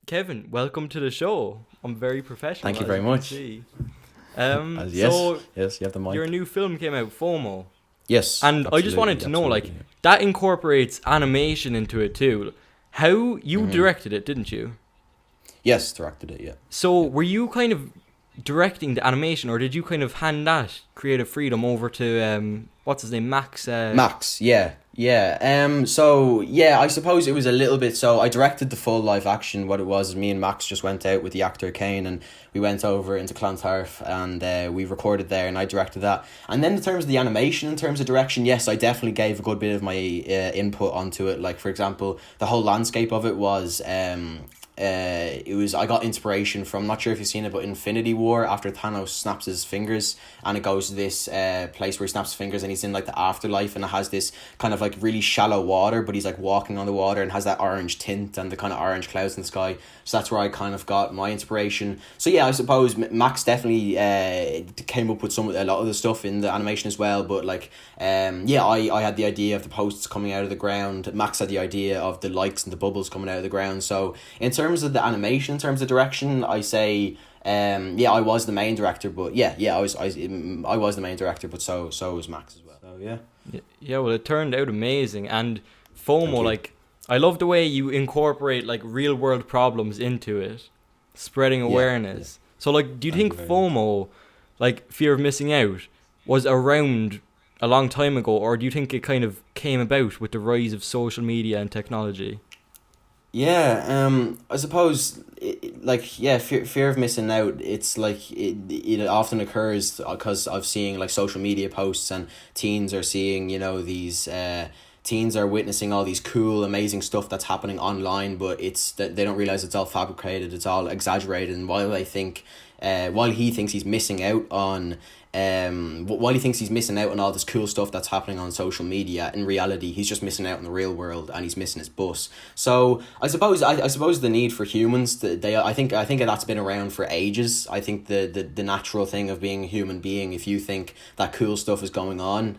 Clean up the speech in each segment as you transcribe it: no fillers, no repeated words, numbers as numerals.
Kevin, welcome to the show. I'm very professional. Thank you very much. Yes, you have the mic. Your new film came out, FOMO. Yes. And I just wanted to know, like, that incorporates animation into it too. How you directed it, didn't you? Yes, directed it, yeah. So were you kind of directing the animation, or did you kind of hand that creative freedom over to what's his name, Max? Max, yeah. So yeah, I suppose it was a little bit. So I directed the full live action. What it was, me and Max just went out with the actor Kane, and we went over into Clontarf, and we recorded there, and I directed that. And then in terms of the animation, in terms of direction, yes, I definitely gave a good bit of my input onto it. Like, for example, the whole landscape of it was I got inspiration from, not sure if you've seen it, but Infinity War, after Thanos snaps his fingers and it goes to this place where he snaps his fingers and he's in like the afterlife, and it has this kind of like really shallow water, but he's like walking on the water and has that orange tint and the kind of orange clouds in the sky. So that's where I kind of got my inspiration. So yeah, I suppose Max definitely came up with a lot of the stuff in the animation as well, but like I had the idea of the posts coming out of the ground. Max had the idea of the lights and the bubbles coming out of the ground. So in terms of the animation, in terms of direction, I say I was the main director, but I was the main director, but so was Max as well. So well, it turned out amazing. And FOMO, like, I love the way you incorporate like real world problems into it, spreading awareness. So like, do you think FOMO, like fear of missing out, was around a long time ago, or do you think it kind of came about with the rise of social media and technology? Yeah, I suppose, fear of missing out, it's like, it often occurs because of seeing, like, social media posts, and teens are seeing, these, teens are witnessing all these cool, amazing stuff that's happening online, but it's that they don't realize it's all fabricated, it's all exaggerated, and while he thinks he's missing out on all this cool stuff that's happening on social media, in reality he's just missing out in the real world, and he's missing his bus. So I suppose the need for humans, I think that's been around for ages. I think the natural thing of being a human being, if you think that cool stuff is going on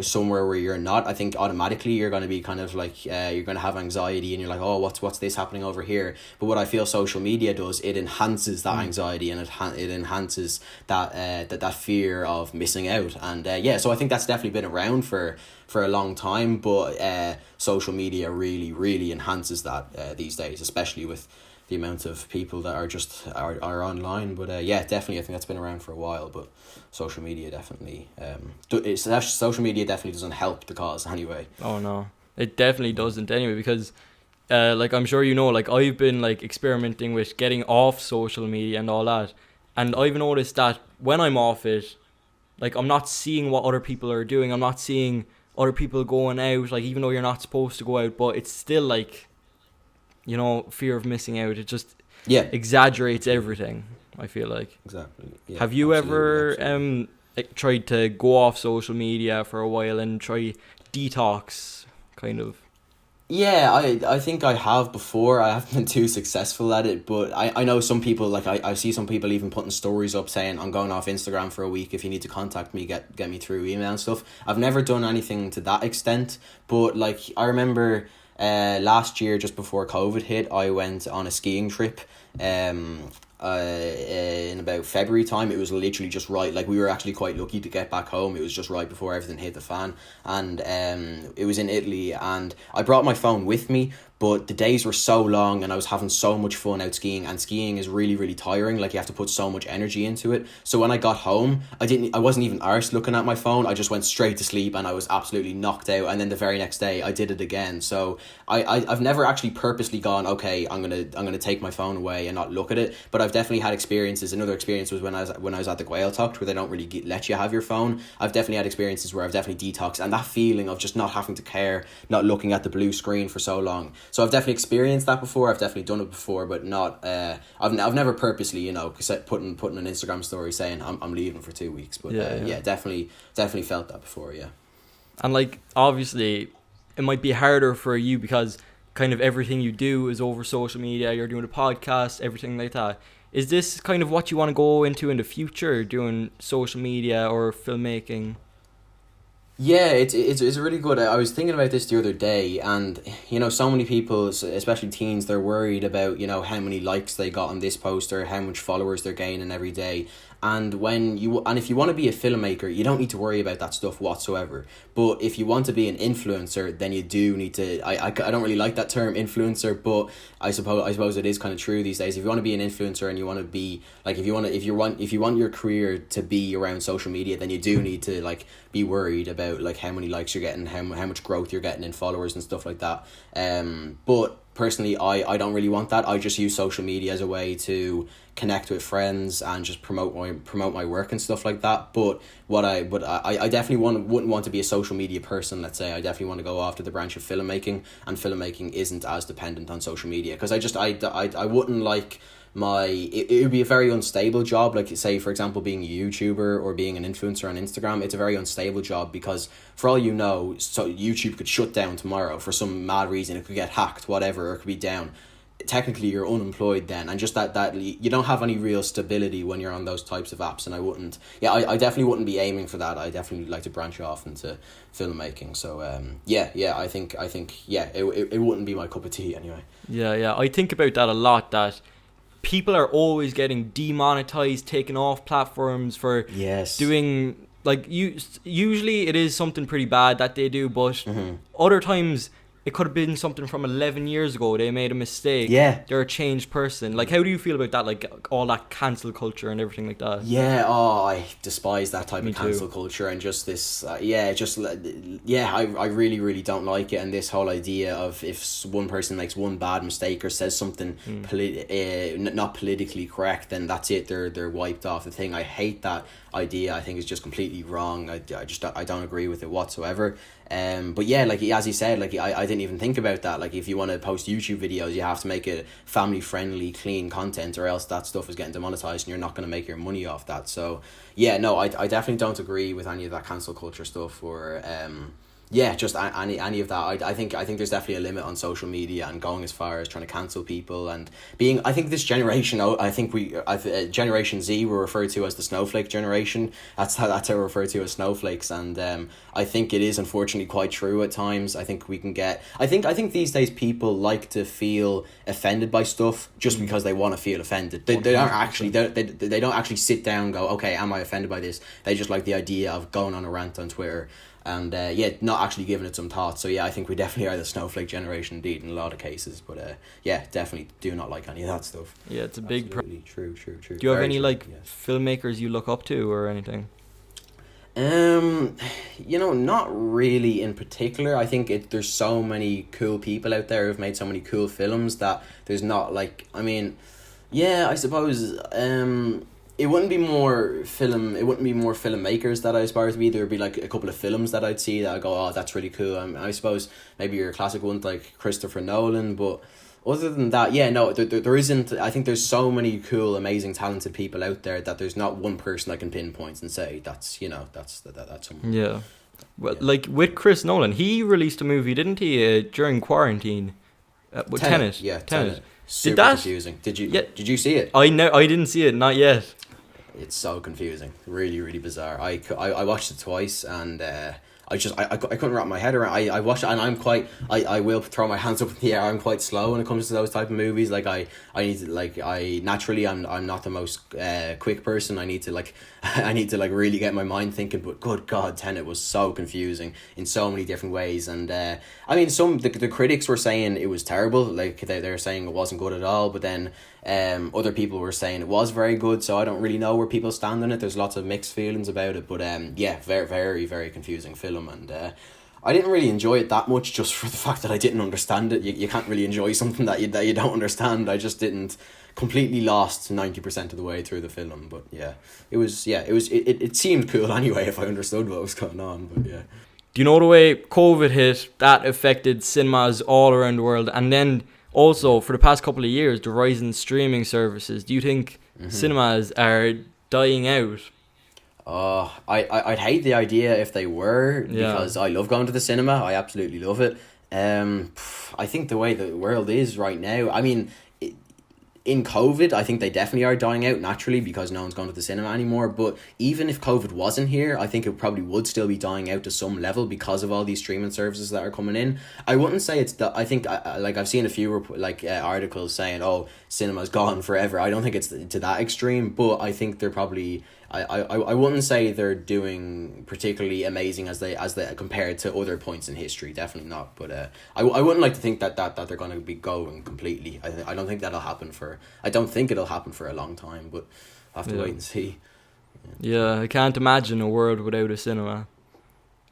somewhere where you're not, I think automatically you're going to be kind of like you're going to have anxiety, and you're like, oh, what's this happening over here? But what I feel social media does, it enhances that anxiety, and it enhances that fear of missing out. And so I think that's definitely been around for a long time, but social media really enhances that these days, especially with the amount of people that are online. But definitely I think that's been around for a while, but social media definitely doesn't help the cause anyway. Oh no, it definitely doesn't anyway, because like, I'm sure like, I've been like experimenting with getting off social media and all that, and I've noticed that when I'm off it, like, I'm not seeing what other people are doing, I'm not seeing other people going out, like, even though you're not supposed to go out, but it's still like, fear of missing out. It just exaggerates everything, I feel like. Exactly. Yeah, have you ever tried to go off social media for a while and try detox, kind of? Yeah, I think I have before. I haven't been too successful at it, but I know some people, like, I see some people even putting stories up saying, I'm going off Instagram for a week, if you need to contact me, get me through email and stuff. I've never done anything to that extent, but like, I remember last year, just before COVID hit, I went on a skiing trip in about February time. It was literally just right, like, we were actually quite lucky to get back home. It was just right before everything hit the fan, and it was in Italy, and I brought my phone with me, but the days were so long and I was having so much fun out skiing, and skiing is really tiring. Like, you have to put so much energy into it. So when I got home, I wasn't even arsed looking at my phone. I just went straight to sleep, and I was absolutely knocked out. And then the very next day I did it again. So I've never actually purposely gone, okay, I'm gonna take my phone away and not look at it, but I've definitely had experiences. Another experience was when I was at the Gaeltacht, where they don't really let you have your phone. I've definitely had experiences where I've definitely detoxed, and that feeling of just not having to care, not looking at the blue screen for so long. So I've definitely experienced that before. I've definitely done it before, but not. I've never purposely, putting an Instagram story saying I'm leaving for 2 weeks. But definitely felt that before. Yeah. And like, obviously, it might be harder for you because kind of everything you do is over social media. You're doing a podcast, everything like that. Is this kind of what you want to go into in the future, doing social media or filmmaking? Yeah, it's really good. I was thinking about this the other day, and so many people, especially teens, they're worried about how many likes they got on this poster, how much followers they're gaining every day. And if you want to be a filmmaker, you don't need to worry about that stuff whatsoever. But if you want to be an influencer, then you do need to. I don't really like that term influencer, but I suppose it is kind of true these days. If you want to be an influencer and you want to be like if you want your career to be around social media, then you do need to like be worried about like how many likes you're getting, how much growth you're getting in followers and stuff like that. But personally, I don't really want that. I just use social media as a way to connect with friends and just promote my work and stuff like that. But I definitely wouldn't want to be a social media person. Let's say I definitely want to go after the branch of filmmaking, and filmmaking isn't as dependent on social media, because I wouldn't like it would be a very unstable job. Like, say for example, being a YouTuber or being an influencer on Instagram, it's a very unstable job, because for all you know, so YouTube could shut down tomorrow for some mad reason. It could get hacked, whatever, or it could be down. Technically you're unemployed then, and just that you don't have any real stability when you're on those types of apps. And I definitely wouldn't be aiming for that. I definitely like to branch off into filmmaking. So I think it wouldn't be my cup of tea anyway. Yeah, I think about that a lot, that people are always getting demonetized, taken off platforms for Yes. doing, like, usually it is something pretty bad that they do, but other times it could have been something from 11 years ago. They made a mistake. Yeah. They're a changed person. Like, how do you feel about that? Like, all that cancel culture and everything like that? Yeah, I despise that type Me of cancel too. culture, and just this, I really, really don't like it. And this whole idea of if one person makes one bad mistake or says something not politically correct, then that's it, they're wiped off the thing. I hate that idea. I think it's just completely wrong. I don't agree with it whatsoever. But yeah, like as you said, like I didn't even think about that. Like, if you want to post YouTube videos, you have to make it family friendly, clean content, or else that stuff is getting demonetized and you're not going to make your money off that. So yeah, no, I definitely don't agree with any of that cancel culture stuff, or just any of that. I think there's definitely a limit on social media, and going as far as trying to cancel people and being. I think this generation. Generation Z were referred to as the snowflake generation. That's how we're referred to as snowflakes, and I think it is unfortunately quite true at times. I think we can get. I think these days people like to feel offended by stuff just because they want to feel offended. They don't actually they don't actually sit down and go, okay, am I offended by this? They just like the idea of going on a rant on Twitter. And not actually giving it some thought. So yeah, I think we definitely are the snowflake generation indeed in a lot of cases. But definitely do not like any of that stuff. Yeah, it's a big True. Do you have any filmmakers you look up to or anything? Not really in particular. I think there's so many cool people out there who've made so many cool films that there's not like, I suppose it wouldn't be more filmmakers that I aspire to be. There would be like a couple of films that I'd see that I go, oh, that's really cool. I suppose maybe your classic ones like Christopher Nolan, but other than that, there isn't. I think there's so many cool, amazing, talented people out there that there's not one person I can pinpoint and say that's someone. Yeah. Well, like with Chris Nolan, he released a movie, didn't he, during quarantine? With Tenet. Yeah, Tenet. Super that confusing. Did you see it? I didn't see it, not yet. It's so confusing, really, really bizarre. I watched it twice, and I couldn't wrap my head around. I watched it, and I will throw my hands up in the air. I'm quite slow when it comes to those type of movies. Like I need to naturally I'm not the most quick person. I need to really get my mind thinking. But good God, Tenet was so confusing in so many different ways. And the critics were saying it was terrible. Like they're saying it wasn't good at all. But then other people were saying it was very good. So I don't really know where people stand on it. There's lots of mixed feelings about it. But very, very, very confusing film. And I didn't really enjoy it that much, just for the fact that I didn't understand it. You can't really enjoy something that you don't understand. I just didn't. Completely lost 90% of the way through the film. But it seemed cool anyway if I understood what was going on. But yeah. Do you know the way COVID hit, that affected cinemas all around the world, and then also for the past couple of years the rise in streaming services? Do you think cinemas are dying out? I'd hate the idea if they were, because I love going to the cinema. I absolutely love it. I think the way the world is right now, in COVID, I think they definitely are dying out naturally because no one's going to the cinema anymore. But even if COVID wasn't here, I think it probably would still be dying out to some level because of all these streaming services that are coming in. I wouldn't say it's I think like I've seen a few articles saying, oh, cinema's gone forever. I don't think it's to that extreme, but I think they're probably. I wouldn't say they're doing particularly amazing as they compared to other points in history. Definitely not. But I wouldn't like to think that they're going to be going completely. I don't think that'll happen I don't think it'll happen for a long time. But I have to wait and see. Yeah, I can't imagine a world without a cinema.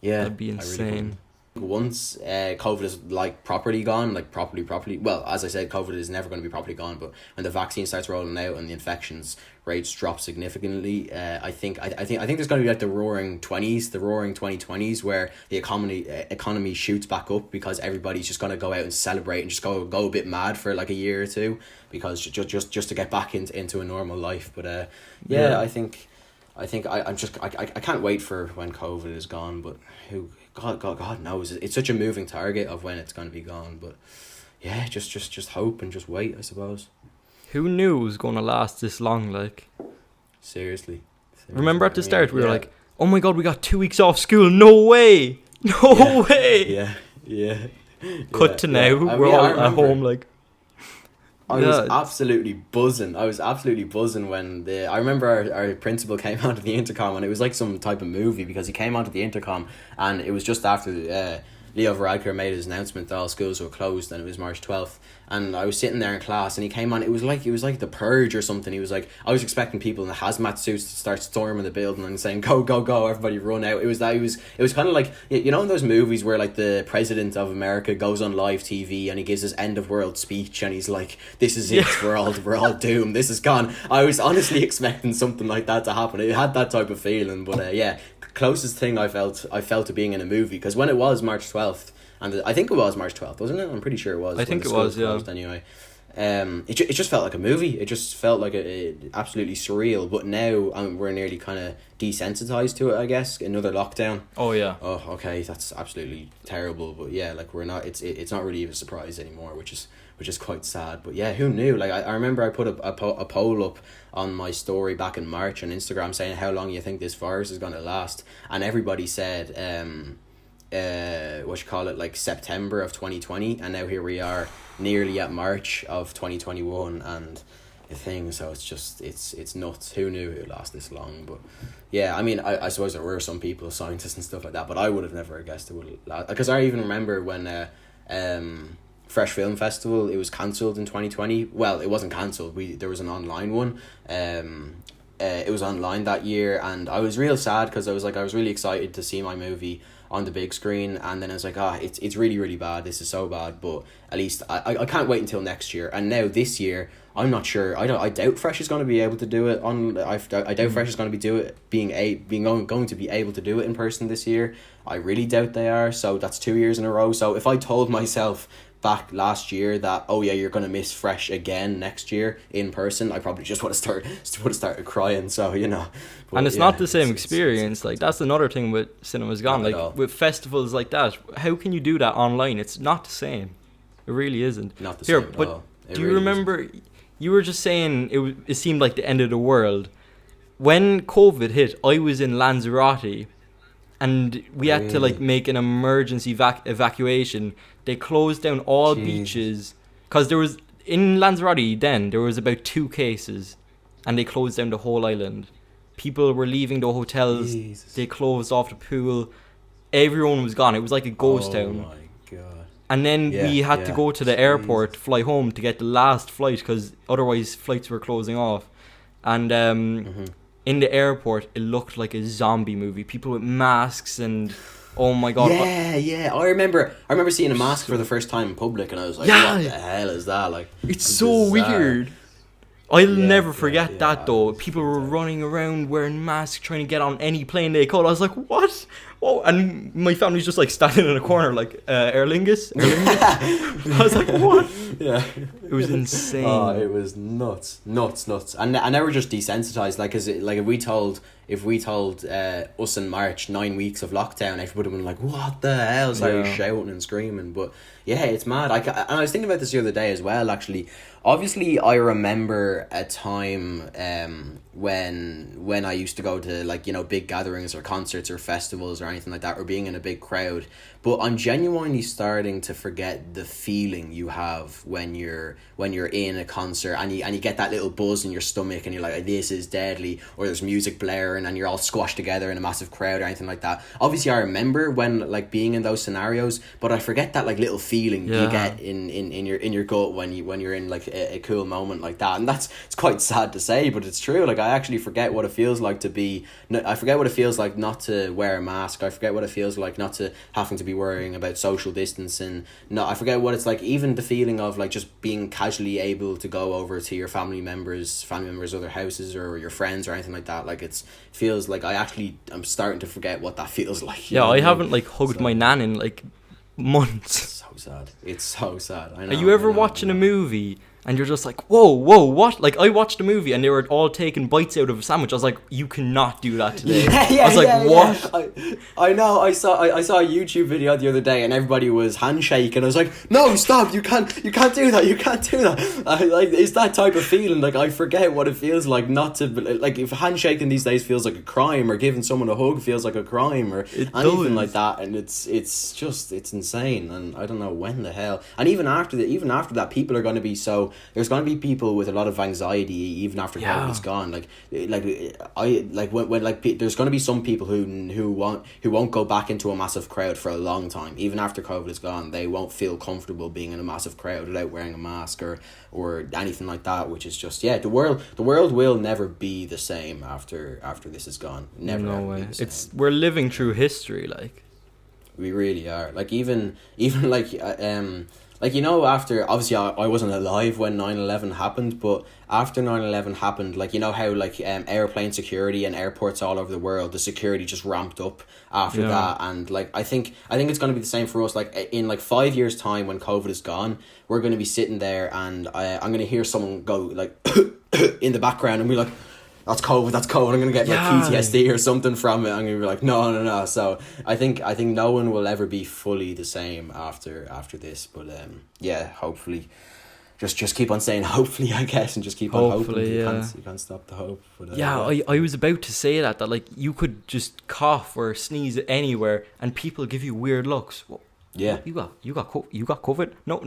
Yeah, that'd be insane. Once COVID is like properly gone, like properly, well, as I said, COVID is never going to be properly gone, but when the vaccine starts rolling out and the infections rates drop significantly, I think there's going to be like the roaring 2020s where the economy shoots back up because everybody's just going to go out and celebrate and just go a bit mad for like a year or two because just to get back into a normal life. But I think I can't wait for when COVID is gone, but God knows. It's such a moving target of when it's going to be gone. But yeah, just hope and just wait, I suppose. Who knew it was going to last this long? Like, seriously. Remember at the start we were like, "Oh my God, we got 2 weeks off school! No way, no way!" Yeah. Cut to now, we're all at home. Like, I was absolutely buzzing. When I remember our principal came onto the intercom and it was like some type of movie because he came onto the intercom and it was just after Leo Varadkar made his announcement that all schools were closed and it was March 12th. And I was sitting there in class and he came on, it was like The Purge or something. He was like, I was expecting people in the hazmat suits to start storming the building and saying, go, everybody run out. It was kind of like, you know in those movies where like the president of America goes on live TV and he gives his end of world speech and he's like, this is it, we're all doomed, this is gone. I was honestly expecting something like that to happen. It had that type of feeling, but closest thing I felt to being in a movie, because when it was March 12th, and I think it was March 12th, wasn't it? I'm pretty sure it was. I think it was, yeah. Anyway, it just felt like a movie. It just felt like a absolutely surreal. But now we're nearly kind of desensitized to it, I guess. Another lockdown. Oh yeah. Oh, okay, that's absolutely terrible. But yeah, like we're not. It's not really a surprise anymore, which is quite sad. But yeah, who knew? Like I remember I put a poll up on my story back in March on Instagram saying how long you think this virus is going to last, and everybody said like September of 2020, and now here we are nearly at March of 2021 and a thing. So it's just it's nuts. Who knew it would last this long? But yeah, I mean, I suppose there were some people, scientists and stuff like that, but I would have never guessed it would last, because I even remember when Fresh Film Festival, it was cancelled in 2020. Well, it wasn't cancelled, there was an online one. It was online that year and I was real sad because I was really excited to see my movie on the big screen, and then I was like, it's really, really bad, this is so bad, but at least I can't wait until next year. And now this year, I'm not sure, I doubt Fresh is going to be able to do it I doubt Fresh is going to going to be able to do it in person this year. I really doubt they are, so that's 2 years in a row. So if I told myself back last year that, oh yeah, you're going to miss Fresh again next year in person, I probably just would have started crying. So, you know. But and it's not the same experience. Like, that's another thing with Cinema's Gone. Like, with festivals like that, how can you do that online? It's not the same. It really isn't. Not the same at all. Do you remember, you were just saying it seemed like the end of the world. When COVID hit, I was in Lanzarote and we had to like make an emergency evacuation. They closed down all beaches because in Lanzarote then there was about 2 cases and they closed down the whole island. People were leaving the hotels. Jesus. They closed off the pool. Everyone was gone. It was like a ghost town. Oh my God. And then we had to go to the airport, fly home to get the last flight because otherwise flights were closing off. And in the airport, it looked like a zombie movie. People with masks and... Oh my God. Yeah. I remember seeing a mask for the first time in public and I was like, what the hell is that? Like, it's so bizarre. Weird. I'll never forget that though. People were running around wearing masks trying to get on any plane they could. I was like, what? Oh, and my family's just like standing in a corner like, Aer Lingus? I was like, what? Yeah. It was insane. Oh, it was nuts. And now we're just desensitized. Like, if we told us in March 9 weeks of lockdown, everybody would have been like, what the hell? So shouting and screaming. But yeah, it's mad. And I was thinking about this the other day as well, actually. obviously I remember a time when I used to go to, like, you know, big gatherings or concerts or festivals or anything like that, or being in a big crowd. But I'm genuinely starting to forget the feeling you have when you're in a concert, and you get that little buzz in your stomach, and you're like, this is deadly, or there's music blaring and you're all squashed together in a massive crowd or anything like that. Obviously I remember when, like, being in those scenarios, but I forget that, like, little feeling you get in your gut when you're in, like, a cool moment like that. And it's quite sad to say, but it's true. Like, I actually forget what it feels like I forget what it feels like not to wear a mask. I forget what it feels like not to having to be worrying about social distancing. No, I forget what it's like, even the feeling of, like, just being casually able to go over to your family members' other houses, or your friends or anything like that. Like, feels like I'm starting to forget what that feels like. Yeah, I haven't, like, hugged my nan in, like, months. It's so sad. I know. Are you ever watching a movie and you're just like, whoa, what? Like, I watched a movie and they were all taking bites out of a sandwich. I was like, you cannot do that today. I was like, what? Yeah. I know. I saw a YouTube video the other day and everybody was handshaking. I was like, no, stop! You can't do that. You can't do that. Like, it's that type of feeling. Like, I forget what it feels like not to, like, if handshaking these days feels like a crime, or giving someone a hug feels like a crime, or anything like that. And it's insane. And I don't know when the hell. And even after that, people are going to be so. There's going to be people with a lot of anxiety even after COVID's gone. There's going to be some people who won't go back into a massive crowd for a long time. Even after COVID is gone, they won't feel comfortable being in a massive crowd without wearing a mask or anything like that. Which is just, the world will never be the same after this is gone. Never. No way. We're living through history, like. We really are. Like, even like, you know, after, obviously I wasn't alive when 9/11 happened, but after 9/11 happened, like, you know how, like, airplane security and airports all over the world, the security just ramped up after that. And, like, I think it's going to be the same for us. Like, in, like, 5 years time, when COVID is gone, we're going to be sitting there and I'm going to hear someone go, like, in the background, and be like, that's COVID, I'm going to get, like, PTSD or something from it. I'm going to be like, no. So I think no one will ever be fully the same after this. But hopefully, just keep on saying hopefully, I guess, and just keep on hoping. You can't stop the hope. But, I was about to say that like, you could just cough or sneeze anywhere and people give you weird looks. Yeah, you got COVID? No,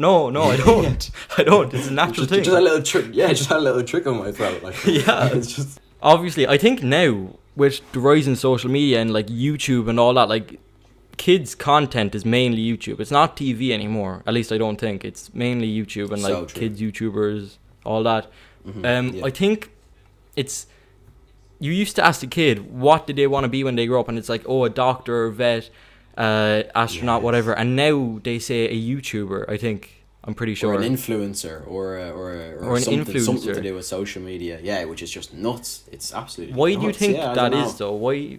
I don't. I don't. It's a natural thing. Just a little trick. Yeah, just had a little trick on my throat. Like, it's just. Obviously, I think now with the rise in social media and, like, YouTube and all that, like, kids' content is mainly YouTube. It's not TV anymore. At least I don't think. It's mainly YouTube and, like, kids YouTubers, all that. Mm-hmm. I think it's. You used to ask a kid what did they want to be when they grow up, and it's like, a doctor, or vet, astronaut, whatever. And now they say a YouTuber. I think. I'm pretty sure. Or an influencer, or an something to do with social media. Yeah, which is just nuts. It's absolutely Why nuts. Do you think that is, though? Why?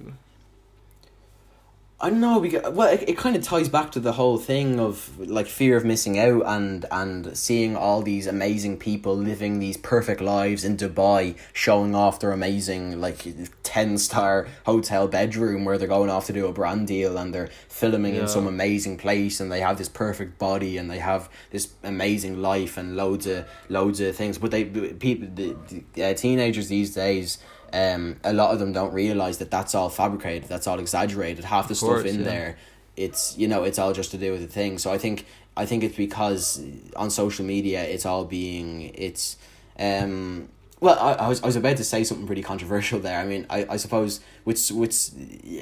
I don't know, because, well, it kind of ties back to the whole thing of, like, fear of missing out and seeing all these amazing people living these perfect lives in Dubai, showing off their amazing, like, 10-star hotel bedroom where they're going off to do a brand deal, and they're filming in some amazing place, and they have this perfect body, and they have this amazing life and loads of things. But the teenagers these days, a lot of them don't realize that that's all fabricated, that's all exaggerated. Half the stuff in there, it's, you know, it's all just to do with the thing. So I think it's because on social media it's all being, it's well, I was about to say something pretty controversial there. I mean, I suppose with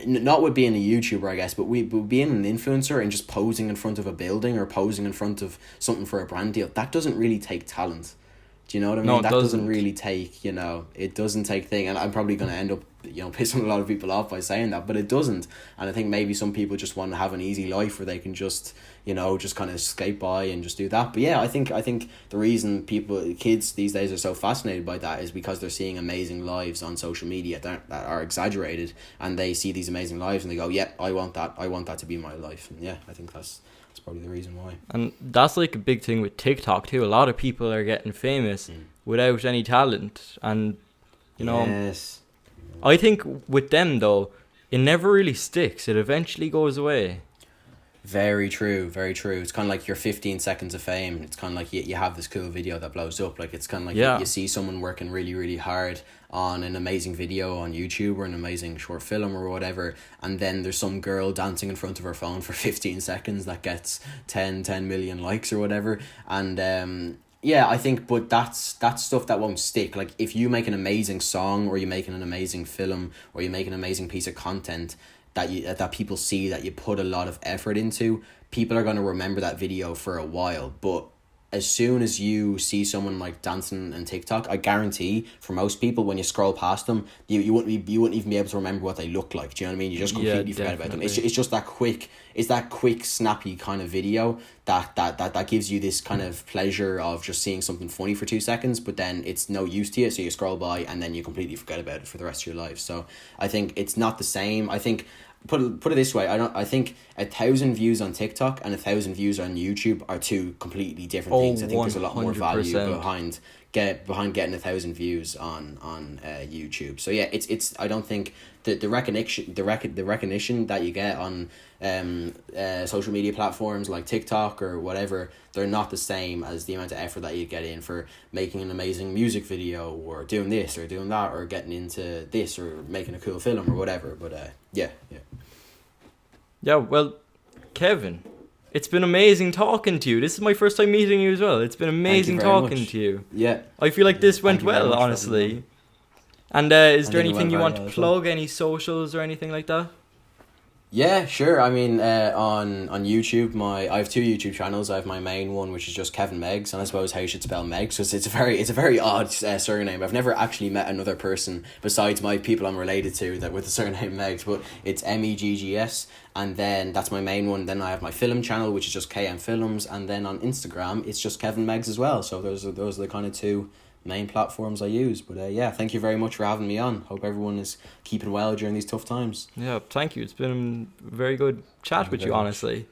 not with being a YouTuber, I guess, but being an influencer and just posing in front of a building or posing in front of something for a brand deal, that doesn't really take talent. Do you know what I mean? No, that doesn't really take, it doesn't take thing. And I'm probably going to end up, pissing a lot of people off by saying that, but it doesn't. And I think maybe some people just want to have an easy life where they can just, just kind of skate by and just do that. But yeah, I think the reason kids these days are so fascinated by that is because they're seeing amazing lives on social media that are exaggerated, and they see these amazing lives and they go, yeah, I want that to be my life. And yeah, I think that's probably the reason why. And that's like a big thing with TikTok too. A lot of people are getting famous without any talent, and yes. I think with them though, it never really sticks. It eventually goes away. Very true, very true. It's kind of like your 15 seconds of fame. It's kind of like you have this cool video that blows up. Like it's kind of like Yeah. you see someone working really, really hard on an amazing video on YouTube or an amazing short film or whatever, and then there's some girl dancing in front of her phone for 15 seconds that gets 10 million likes or whatever. And yeah, I think, but that's stuff that won't stick. Like if you make an amazing song, or you're making an amazing film, or you make an amazing piece of content that people see that you put a lot of effort into, people are going to remember that video for a while. But as soon as you see someone like dancing on TikTok, I guarantee for most people, when you scroll past them, you wouldn't even be able to remember what they look like. Do you know what I mean? You just completely forget about them. It's just that quick. It's that quick, snappy kind of video that gives you this kind of pleasure of just seeing something funny for 2 seconds, but then it's no use to you, so you scroll by and then you completely forget about it for the rest of your life. So I think it's not the same. I think put it this way, I think 1,000 views on TikTok and 1,000 views on YouTube are two completely different things. I think there's a lot more value 100%. behind getting 1,000 views on YouTube. So yeah, it's I don't think the recognition that you get on social media platforms like TikTok or whatever, they're not the same as the amount of effort that you get in for making an amazing music video, or doing this or doing that, or getting into this, or making a cool film or whatever. But yeah. Yeah, well, Kevin, it's been amazing talking to you. This is my first time meeting you as well. It's been amazing talking to you. Yeah. I feel like this went Thank you very well, much for honestly. having me. And is there think it anything went you very want well to as well. plug? Any socials or anything like that? Yeah, sure. I mean, on YouTube, I have two YouTube channels. I have my main one, which is just Kevin Meggs, and I suppose how you should spell Meggs, because it's a very odd surname. I've never actually met another person besides my people I'm related to that with the surname Meggs, but it's Meggs, and then that's my main one. Then I have my film channel, which is just KM Films, and then on Instagram it's just Kevin Meggs as well. So those are the kind of two main platforms I use. But yeah, thank you very much for having me on. Hope everyone is keeping well during these tough times. Yeah, thank you. It's been a very good chat with you, honestly.